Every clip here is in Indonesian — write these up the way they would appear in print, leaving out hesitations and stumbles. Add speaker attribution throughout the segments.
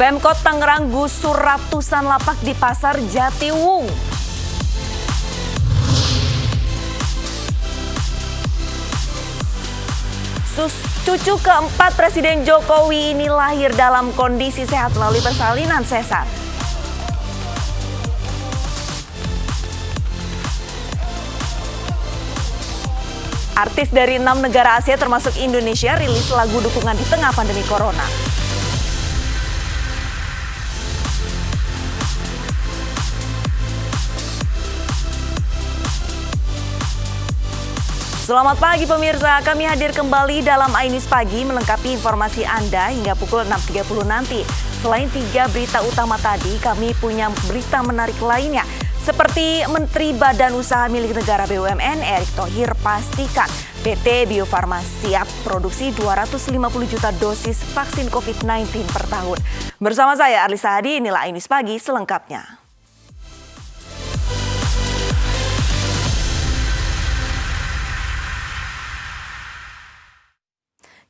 Speaker 1: Pemkot Tangerang gusur ratusan lapak di Pasar Jatiwung. Cucu keempat Presiden Jokowi ini lahir dalam kondisi sehat melalui persalinan sesar. Artis dari 6 negara Asia termasuk Indonesia rilis lagu dukungan di tengah pandemi corona. Selamat pagi pemirsa, kami hadir kembali dalam Ainis Pagi melengkapi informasi Anda hingga pukul 6.30 nanti. Selain 3 berita utama tadi, kami punya berita menarik lainnya. Seperti Menteri Badan Usaha Milik Negara BUMN Erick Thohir pastikan PT Bio Farma siap produksi 250 juta dosis vaksin COVID-19 per tahun. Bersama saya Arlisa Hadi, inilah Ainis Pagi selengkapnya.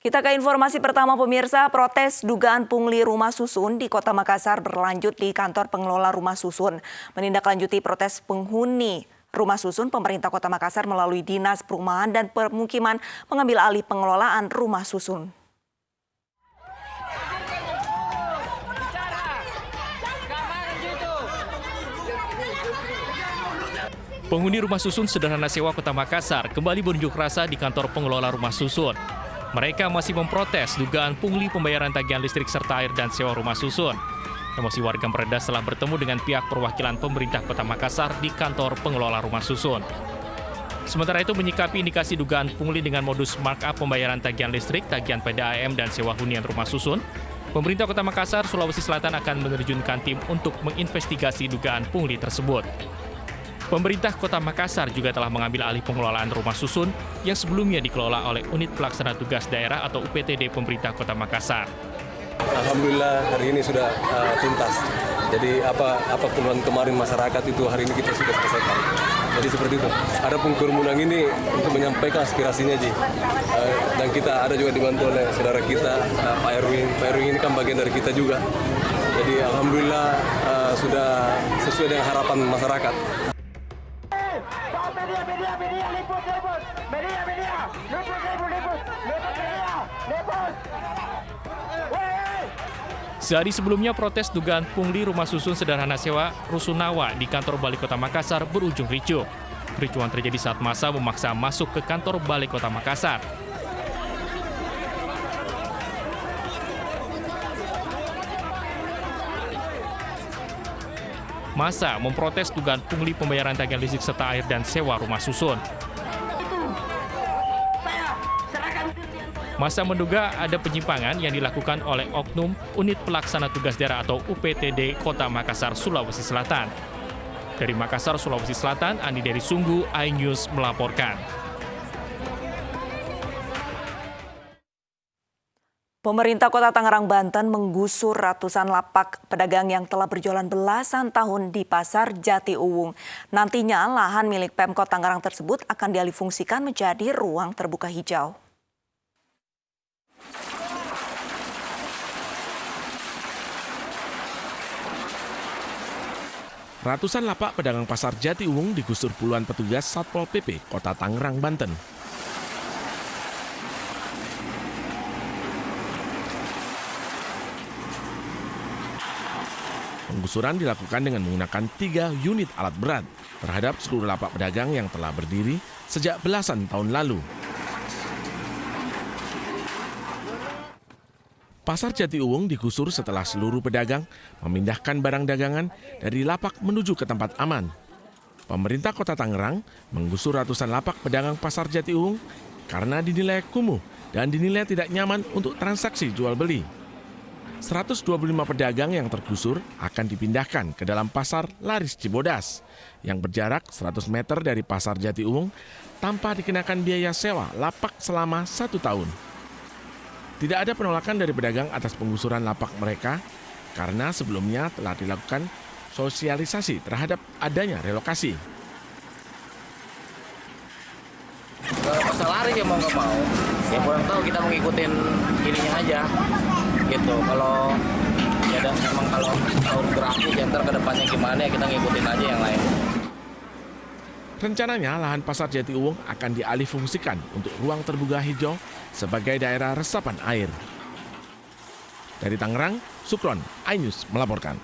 Speaker 1: Kita ke informasi pertama pemirsa, protes dugaan pungli rumah susun di Kota Makassar berlanjut di kantor pengelola rumah susun. Menindaklanjuti protes penghuni rumah susun, pemerintah Kota Makassar melalui Dinas Perumahan dan Permukiman mengambil alih pengelolaan rumah susun.
Speaker 2: Penghuni rumah susun sederhana sewa Kota Makassar kembali berunjuk rasa di kantor pengelola rumah susun. Mereka masih memprotes dugaan pungli pembayaran tagihan listrik serta air dan sewa rumah susun. Emosi warga mereda setelah bertemu dengan pihak perwakilan pemerintah Kota Makassar di kantor pengelola rumah susun. Sementara itu menyikapi indikasi dugaan pungli dengan modus markup pembayaran tagihan listrik, tagihan PDAM dan sewa hunian rumah susun, pemerintah Kota Makassar, Sulawesi Selatan akan menerjunkan tim untuk menginvestigasi dugaan pungli tersebut. Pemerintah Kota Makassar juga telah mengambil alih pengelolaan rumah susun yang sebelumnya dikelola oleh Unit Pelaksana Tugas Daerah atau UPTD pemerintah Kota Makassar.
Speaker 3: Alhamdulillah hari ini sudah tuntas. Jadi apa keluhan kemarin masyarakat itu hari ini kita sudah selesaikan. Jadi seperti itu. Adapun kerumunan ini untuk menyampaikan aspirasinya Ji. Dan kita ada juga dibantu oleh saudara kita Pak Erwin. Pak Erwin ini kan bagian dari kita juga. Jadi alhamdulillah sudah sesuai dengan harapan masyarakat.
Speaker 2: Sehari sebelumnya protes dugaan pungli rumah susun sederhana sewa Rusunawa di kantor Balai Kota Makassar berujung ricuh. Kericuhan terjadi saat massa memaksa masuk ke kantor Balai Kota Makassar. Massa memprotes dugaan pungli pembayaran tagihan listrik serta air dan sewa rumah susun. Massa menduga ada penyimpangan yang dilakukan oleh Oknum Unit Pelaksana Tugas Daerah atau UPTD Kota Makassar, Sulawesi Selatan. Dari Makassar, Sulawesi Selatan, Andi dari Sunggu, iNews melaporkan.
Speaker 1: Pemerintah Kota Tangerang, Banten menggusur ratusan lapak pedagang yang telah berjualan belasan tahun di Pasar Jatiwung. Nantinya lahan milik Pemkot Tangerang tersebut akan dialihfungsikan menjadi ruang terbuka hijau.
Speaker 4: Ratusan lapak pedagang Pasar Jatiwung digusur puluhan petugas Satpol PP Kota Tangerang, Banten. Penggusuran dilakukan dengan menggunakan 3 unit alat berat terhadap seluruh lapak pedagang yang telah berdiri sejak belasan tahun lalu. Pasar Jatiwung digusur setelah seluruh pedagang memindahkan barang dagangan dari lapak menuju ke tempat aman. Pemerintah Kota Tangerang menggusur ratusan lapak pedagang Pasar Jatiwung karena dinilai kumuh dan dinilai tidak nyaman untuk transaksi jual beli. 125 pedagang yang tergusur akan dipindahkan ke dalam Pasar Laris Cibodas yang berjarak 100 meter dari Pasar Jatiwung tanpa dikenakan biaya sewa lapak selama 1 tahun. Tidak ada penolakan dari pedagang atas penggusuran lapak mereka karena sebelumnya telah dilakukan sosialisasi terhadap adanya relokasi.
Speaker 5: Pasar Laris ya mau nggak mau, ya kurang tahu kita mengikutin ininya aja, gitu. Kalau ya dan memang kalau tahun grafik ya ntar ke depannya gimana ya kita ngikutin aja yang lain.
Speaker 4: Rencananya lahan Pasar Jatiuwung akan dialihfungsikan untuk ruang terbuka hijau sebagai daerah resapan air. Dari Tangerang, Sukron, iNews melaporkan.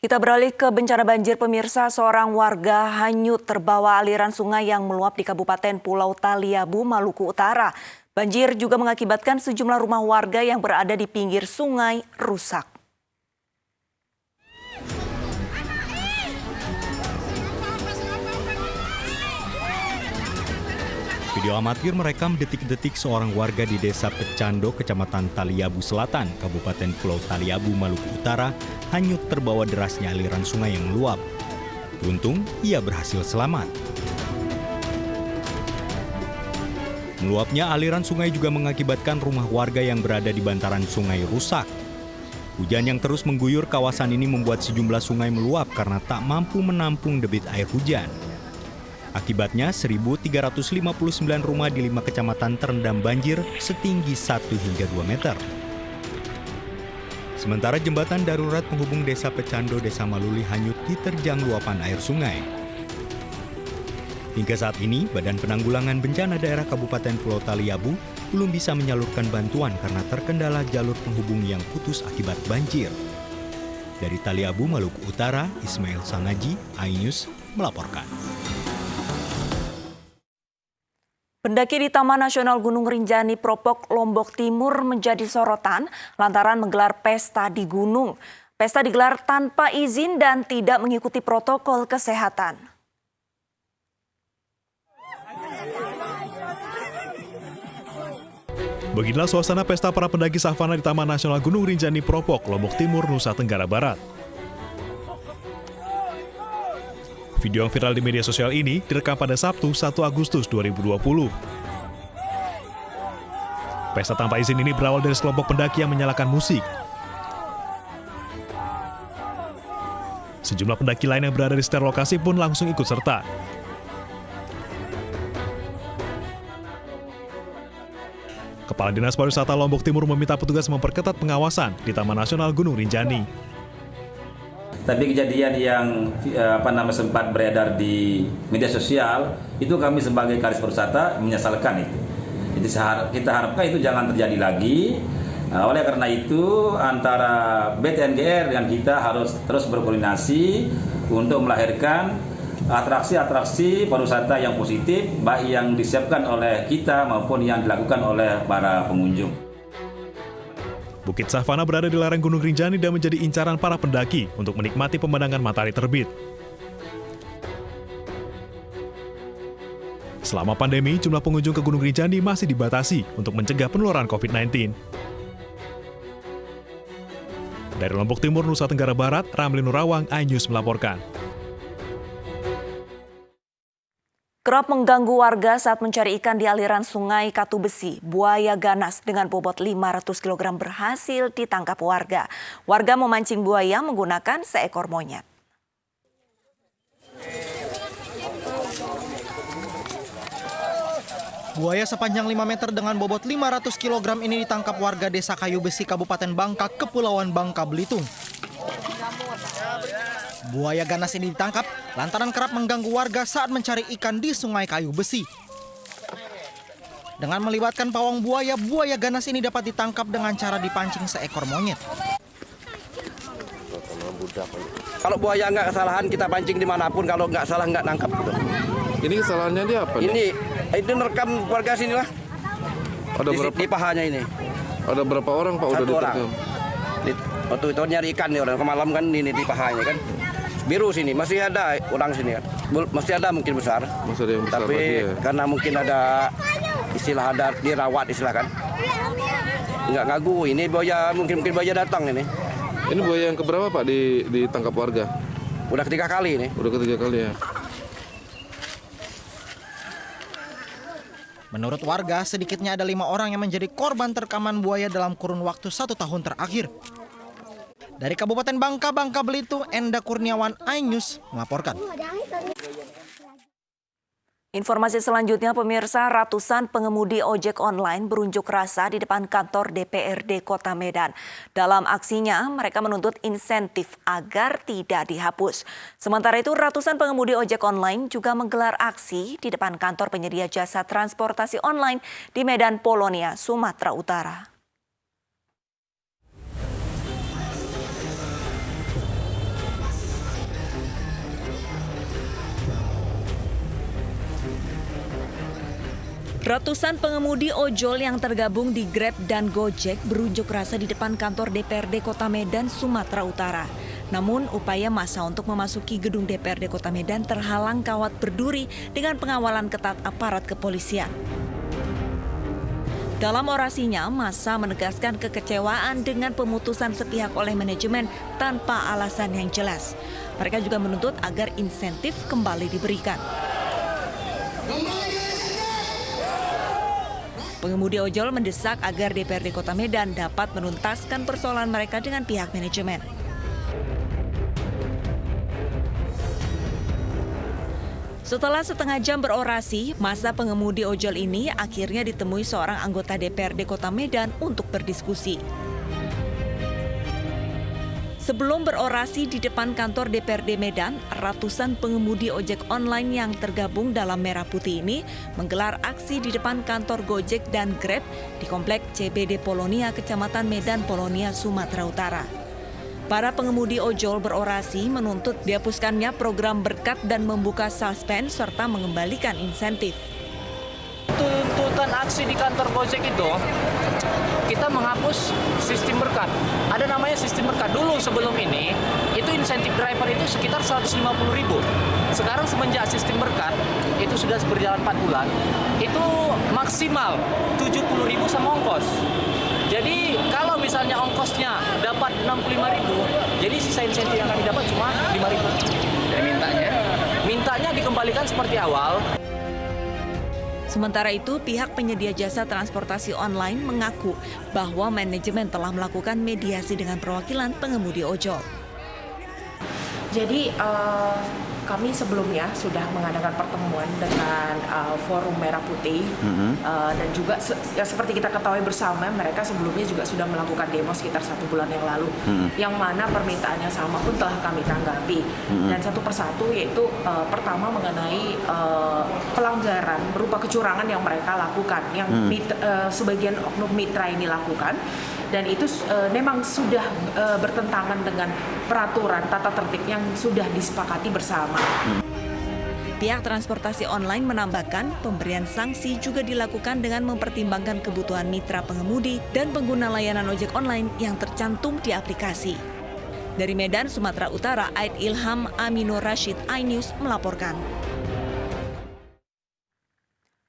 Speaker 1: Kita beralih ke bencana banjir pemirsa. Seorang warga hanyut terbawa aliran sungai yang meluap di Kabupaten Pulau Taliabu, Maluku Utara. Banjir juga mengakibatkan sejumlah rumah warga yang berada di pinggir sungai rusak.
Speaker 6: Video amatir merekam detik-detik seorang warga di Desa Pecando, Kecamatan Taliabu Selatan, Kabupaten Pulau Taliabu, Maluku Utara, hanyut terbawa derasnya aliran sungai yang meluap. Beruntung, ia berhasil selamat. Meluapnya aliran sungai juga mengakibatkan rumah warga yang berada di bantaran sungai rusak. Hujan yang terus mengguyur kawasan ini membuat sejumlah sungai meluap karena tak mampu menampung debit air hujan. Akibatnya, 1.359 rumah di 5 kecamatan terendam banjir setinggi 1 hingga 2 meter. Sementara jembatan darurat penghubung Desa Pecando, Desa Maluli hanyut diterjang luapan air sungai. Hingga saat ini, Badan Penanggulangan Bencana Daerah Kabupaten Pulau Taliabu belum bisa menyalurkan bantuan karena terkendala jalur penghubung yang putus akibat banjir. Dari Taliabu, Maluku Utara, Ismail Sanaji, iNews melaporkan.
Speaker 1: Pendaki di Taman Nasional Gunung Rinjani Propok, Lombok Timur menjadi sorotan lantaran menggelar pesta di gunung. Pesta digelar tanpa izin dan tidak mengikuti protokol kesehatan.
Speaker 7: Beginilah suasana pesta para pendaki savana di Taman Nasional Gunung Rinjani Propok, Lombok Timur, Nusa Tenggara Barat. Video yang viral di media sosial ini direkam pada Sabtu 1 Agustus 2020. Pesta tanpa izin ini berawal dari sekelompok pendaki yang menyalakan musik. Sejumlah pendaki lain yang berada di sekitar lokasi pun langsung ikut serta. Kepala Dinas Pariwisata Lombok Timur meminta petugas memperketat pengawasan di Taman Nasional Gunung Rinjani.
Speaker 8: Tapi kejadian yang sempat beredar di media sosial itu kami sebagai Karis Pariwisata menyesalkan itu. Jadi kita harapkan itu jangan terjadi lagi. Oleh karena itu antara BTNGR dan kita harus terus berkoordinasi untuk melahirkan atraksi-atraksi pariwisata yang positif baik yang disiapkan oleh kita maupun yang dilakukan oleh para pengunjung.
Speaker 7: Bukit Savana berada di lereng Gunung Rinjani dan menjadi incaran para pendaki untuk menikmati pemandangan matahari terbit. Selama pandemi, jumlah pengunjung ke Gunung Rinjani masih dibatasi untuk mencegah penularan COVID-19. Dari Lombok Timur, Nusa Tenggara Barat, Ramli Nurawang, iNews melaporkan.
Speaker 1: Kerap mengganggu warga saat mencari ikan di aliran sungai Katu Besi. Buaya ganas dengan bobot 500 kg berhasil ditangkap warga. Warga memancing buaya menggunakan seekor monyet.
Speaker 9: Buaya sepanjang 5 meter dengan bobot 500 kg ini ditangkap warga Desa Kayu Besi, Kabupaten Bangka, Kepulauan Bangka, Belitung. Buaya ganas ini ditangkap lantaran kerap mengganggu warga saat mencari ikan di Sungai Kayu Besi. Dengan melibatkan pawang buaya, buaya ganas ini dapat ditangkap dengan cara dipancing seekor monyet.
Speaker 10: Kalau buaya nggak kesalahan, kita pancing dimanapun. Kalau nggak salah, nggak nangkap. Gitu.
Speaker 3: Ini kesalahannya dia apa?
Speaker 10: Ini nerekam warga sini lah.
Speaker 3: Ada berapa?
Speaker 10: Di pahanya ini.
Speaker 3: Ada berapa orang Pak udah diterkam?
Speaker 10: Waktu itu nyari ikan nih orang kemalam kan ini di pahanya kan. Biru sini masih ada orang sini kan. Masih ada mungkin besar.
Speaker 3: Masih ada yang besar
Speaker 10: tapi
Speaker 3: lagi ya?
Speaker 10: Karena mungkin ada istilah ada dirawat istilah kan. Nggak ngagu. Ini buaya mungkin buaya datang ini.
Speaker 3: Ini buaya yang keberapa Pak ditangkap warga?
Speaker 10: Udah ketiga kali ini.
Speaker 3: Udah ketiga kali ya.
Speaker 9: Menurut warga, sedikitnya ada 5 orang yang menjadi korban terkaman buaya dalam kurun waktu 1 tahun terakhir. Dari Kabupaten Bangka, Bangka Belitung, Enda Kurniawan, iNews melaporkan.
Speaker 1: Informasi selanjutnya, pemirsa, ratusan pengemudi ojek online berunjuk rasa di depan kantor DPRD Kota Medan. Dalam aksinya, mereka menuntut insentif agar tidak dihapus. Sementara itu, ratusan pengemudi ojek online juga menggelar aksi di depan kantor penyedia jasa transportasi online di Medan Polonia, Sumatera Utara. Ratusan pengemudi ojol yang tergabung di Grab dan Gojek berunjuk rasa di depan kantor DPRD Kota Medan, Sumatera Utara. Namun, upaya massa untuk memasuki gedung DPRD Kota Medan terhalang kawat berduri dengan pengawalan ketat aparat kepolisian. Dalam orasinya, massa menegaskan kekecewaan dengan pemutusan sepihak oleh manajemen tanpa alasan yang jelas. Mereka juga menuntut agar insentif kembali diberikan. Pengemudi ojol mendesak agar DPRD Kota Medan dapat menuntaskan persoalan mereka dengan pihak manajemen. Setelah setengah jam berorasi, massa pengemudi ojol ini akhirnya ditemui seorang anggota DPRD Kota Medan untuk berdiskusi. Sebelum berorasi di depan kantor DPRD Medan, ratusan pengemudi ojek online yang tergabung dalam Merah Putih ini menggelar aksi di depan kantor Gojek dan Grab di Komplek CBD Polonia, Kecamatan Medan Polonia, Sumatera Utara. Para pengemudi ojol berorasi menuntut dihapuskannya program berkat dan membuka suspend serta mengembalikan insentif.
Speaker 11: Tuntutan aksi di kantor Gojek itu, kita menghapus sistem berkat. Ada namanya sistem berkat. Dulu sebelum ini, itu insentif driver itu sekitar 150.000. Sekarang semenjak sistem berkat, itu sudah berjalan 4 bulan, itu maksimal 70.000 sama ongkos. Jadi kalau misalnya ongkosnya dapat 65.000, jadi sisa insentif yang kami dapat cuma 5.000. Jadi mintanya dikembalikan seperti awal.
Speaker 1: Sementara itu, pihak penyedia jasa transportasi online mengaku bahwa manajemen telah melakukan mediasi dengan perwakilan pengemudi ojol.
Speaker 12: Jadi kami sebelumnya sudah mengadakan pertemuan dengan Forum Merah Putih dan juga seperti kita ketahui bersama, mereka sebelumnya juga sudah melakukan demo sekitar 1 bulan yang lalu, yang mana permintaannya sama pun telah kami tanggapi dan satu persatu, yaitu pertama mengenai pelanggaran berupa kecurangan yang mereka lakukan, yang sebagian oknum mitra ini lakukan. Dan itu memang sudah bertentangan dengan peraturan tata tertib yang sudah disepakati bersama.
Speaker 1: Pihak transportasi online menambahkan pemberian sanksi juga dilakukan dengan mempertimbangkan kebutuhan mitra pengemudi dan pengguna layanan ojek online yang tercantum di aplikasi. Dari Medan, Sumatera Utara, Aid Ilham Aminur Rashid, iNews melaporkan.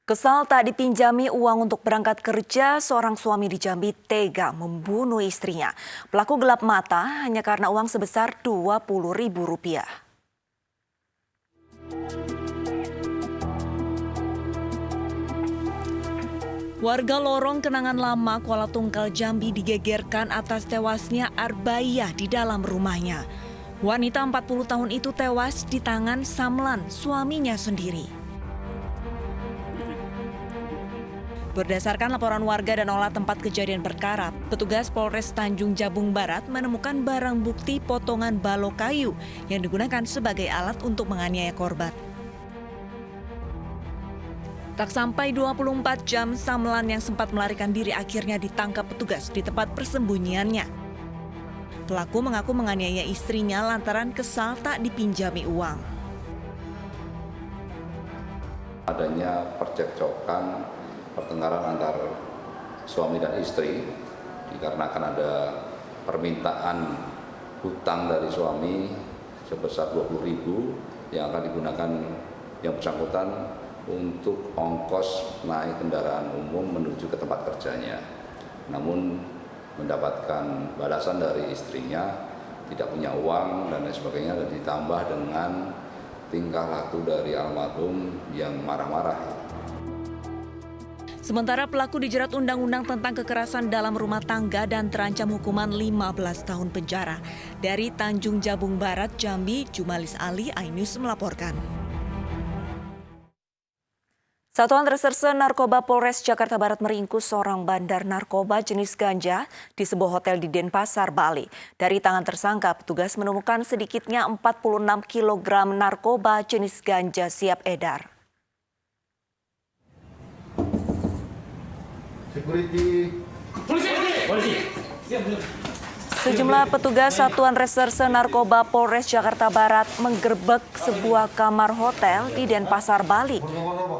Speaker 1: Kesal tak dipinjami uang untuk berangkat kerja, seorang suami di Jambi tega membunuh istrinya. Pelaku gelap mata hanya karena uang sebesar Rp20.000. Warga lorong Kenangan Lama, Kuala Tungkal, Jambi digegerkan atas tewasnya Arbaiyah di dalam rumahnya. Wanita 40 tahun itu tewas di tangan Samlan, suaminya sendiri. Berdasarkan laporan warga dan olah tempat kejadian perkara, petugas Polres Tanjung Jabung Barat menemukan barang bukti potongan balok kayu yang digunakan sebagai alat untuk menganiaya korban. Tak sampai 24 jam, Samlan yang sempat melarikan diri akhirnya ditangkap petugas di tempat persembunyiannya. Pelaku mengaku menganiaya istrinya lantaran kesal tak dipinjami uang.
Speaker 13: Adanya percekcokan, pertengkaran antar suami dan istri dikarenakan ada permintaan hutang dari suami sebesar 20.000 yang akan digunakan yang bersangkutan untuk ongkos naik kendaraan umum menuju ke tempat kerjanya. Namun mendapatkan balasan dari istrinya tidak punya uang dan lain sebagainya, dan ditambah dengan tingkah laku dari almarhum yang marah-marah.
Speaker 1: Sementara pelaku dijerat Undang-Undang tentang Kekerasan dalam Rumah Tangga dan terancam hukuman 15 tahun penjara. Dari Tanjung Jabung Barat, Jambi, Jumalis Ali, iNews melaporkan. Satuan Reserse Narkoba Polres Jakarta Barat meringkus seorang bandar narkoba jenis ganja di sebuah hotel di Denpasar, Bali. Dari tangan tersangka, petugas menemukan sedikitnya 46 kg narkoba jenis ganja siap edar.
Speaker 14: Polisi.
Speaker 1: Sejumlah petugas Satuan Reserse Narkoba Polres Jakarta Barat menggerebek sebuah kamar hotel di Denpasar, Bali.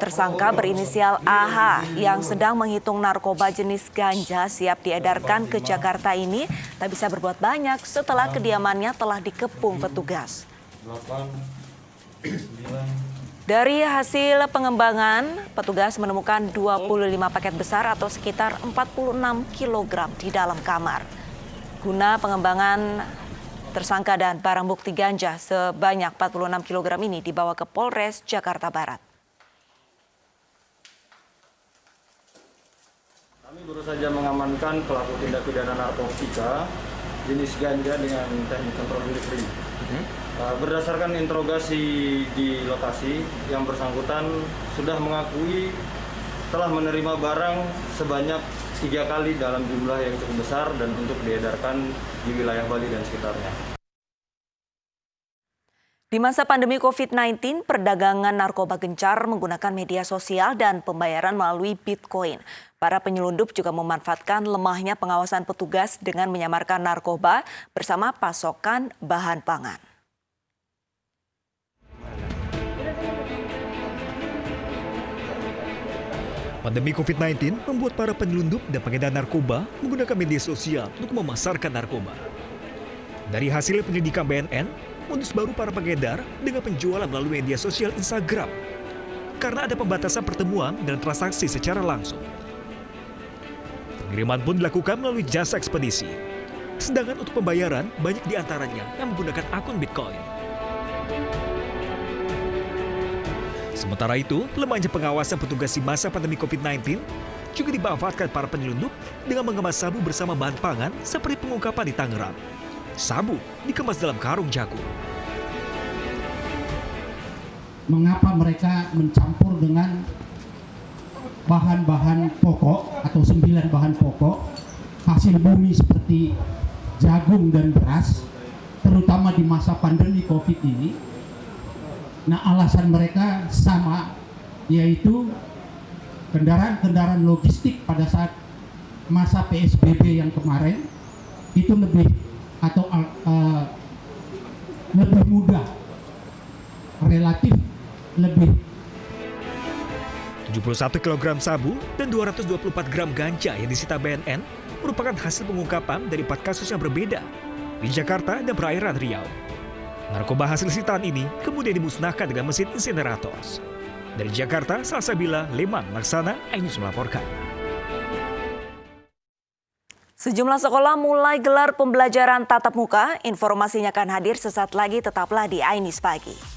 Speaker 1: Tersangka berinisial AH yang sedang menghitung narkoba jenis ganja siap diedarkan ke Jakarta ini tak bisa berbuat banyak setelah kediamannya telah dikepung petugas. Dari hasil pengembangan, petugas menemukan 25 paket besar atau sekitar 46 kg di dalam kamar. Guna pengembangan tersangka dan barang bukti ganja sebanyak 46 kg ini dibawa ke Polres Jakarta Barat.
Speaker 15: Kami baru saja mengamankan pelaku tindak pidana narkotika jenis ganja dengan teknik kontrol delivery. Berdasarkan interogasi di lokasi, yang bersangkutan sudah mengakui telah menerima barang sebanyak 3 kali dalam jumlah yang cukup besar dan untuk diedarkan di wilayah Bali dan sekitarnya.
Speaker 1: Di masa pandemi COVID-19, perdagangan narkoba gencar menggunakan media sosial dan pembayaran melalui Bitcoin. Para penyelundup juga memanfaatkan lemahnya pengawasan petugas dengan menyamarkan narkoba bersama pasokan bahan pangan.
Speaker 16: Pandemi COVID-19 membuat para penyelundup dan pengedar narkoba menggunakan media sosial untuk memasarkan narkoba. Dari hasil penyelidikan BNN, modus baru para pengedar dengan penjualan melalui media sosial Instagram karena ada pembatasan pertemuan dan transaksi secara langsung. Pengiriman pun dilakukan melalui jasa ekspedisi. Sedangkan untuk pembayaran, banyak di antaranya yang menggunakan akun Bitcoin. Sementara itu, lemahnya pengawasan petugas di masa pandemi COVID-19 juga dimanfaatkan para penyelundup dengan mengemas sabu bersama bahan pangan seperti pengungkapan di Tangerang. Sabu dikemas dalam karung jagung.
Speaker 17: Mengapa mereka mencampur dengan bahan-bahan pokok atau 9 bahan pokok hasil bumi seperti jagung dan beras, terutama di masa pandemi COVID ini? Nah, alasan mereka sama, yaitu kendaraan-kendaraan logistik pada saat masa PSBB yang kemarin itu lebih mudah, relatif lebih.
Speaker 16: 71 kg sabu dan 224 gram ganja yang disita BNN merupakan hasil pengungkapan dari 4 kasus yang berbeda di Jakarta dan perairan Riau. Narkoba hasil sitaan ini kemudian dimusnahkan dengan mesin insinerator. Dari Jakarta, Salsabila, Leman, Laksana, iNews melaporkan.
Speaker 1: Sejumlah sekolah mulai gelar pembelajaran tatap muka. Informasinya akan hadir sesaat lagi, tetaplah di iNews Pagi.